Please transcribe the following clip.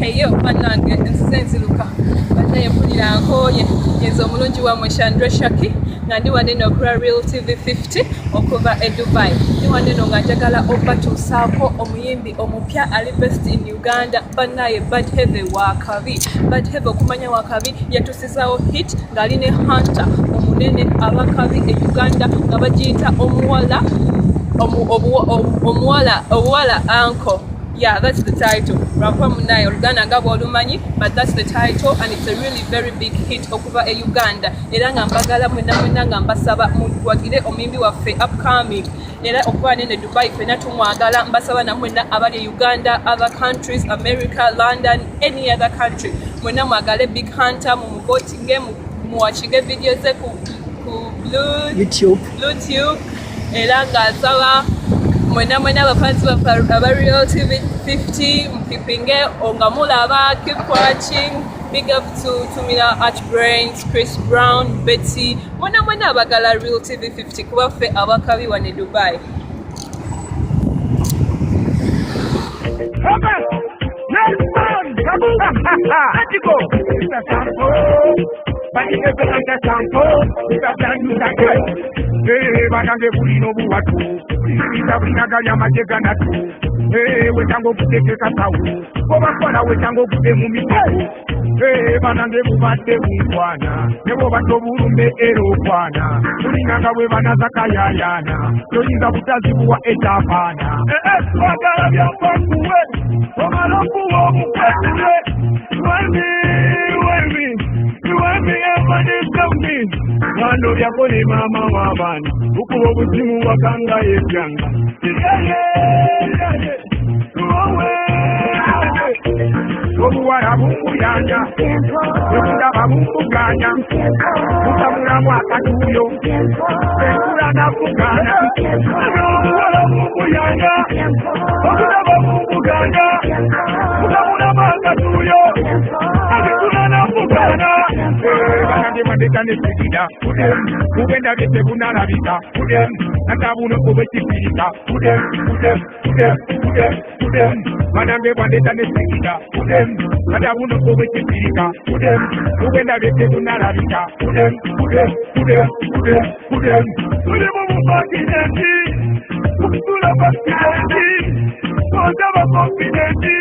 Eyo bannange ensenzi luka banaye mpulira nkooye ngenze omulungi wammwe Chandra Shaki nga ndi wano eno kula Real TV 50 okuva e Dubai. Ndi wano eno nga njagala obatuusaako omuyimbi omupya ali best in Uganda banaye Bad Heavy Wakabi. Bad Heavy okumanya Wakabi yatuusizaawo hit ng'ali ne Hunter omunene abakabi e Uganda nga bagiyita omuwala uncle. Yeah, that's the title. Rapper Munai Oluganda nga bw'olumanyi, but that's the title and it's a really very big hit okuva e Uganda. Era nga mbagala mwena nga mbasaba mukwagire omuyimbi waffe upcoming. Era okuva ne Dubai fena tumwagala mbasaba na mwena abali e Uganda, other countries, America, London, any other country. Mwena mwagale Big Hunter mumuvotinge muwachige video ze ku YouTube. Era nga nsaba mwena abafansi aba Real TV 50 mpipinge ongamulaba, keep watching. Big up to Tumila Archbrains, Chris Brown, Betsy, mwena abagala Real TV 50 kuba ffe abakabi wane Dubai. Banange bulino buwatu bulinagalya majega natu wetango kutekeka sawu obakola wetango kude mu mitawu banange bubadde bunkwana nebo bato bulumbe era okwana bulinanga bwe banazakayayana toyinza butazibuwa etafaana bagala byafakuwe omalokuwa omukwatule Wemi everybody Wando yakone mama wabani ukubo buzimu wakanga yebyanga Obuwara bukuyanja Okundaba bukuganya Mutamura mwakatuyo Sekula nakugana Obuwara bukuyanja Okundaba bukuganya Mutamura mwakatuyo Sekula nakugana Banange mandekane sikida Kugenda bete kunalabika Natabuno kubechipirika Banange mandekane sikida Natabuno kubechipirika Kugenda bete kunalabika Tuli mubakidenti Kukula bakidenti Kondaba confidenti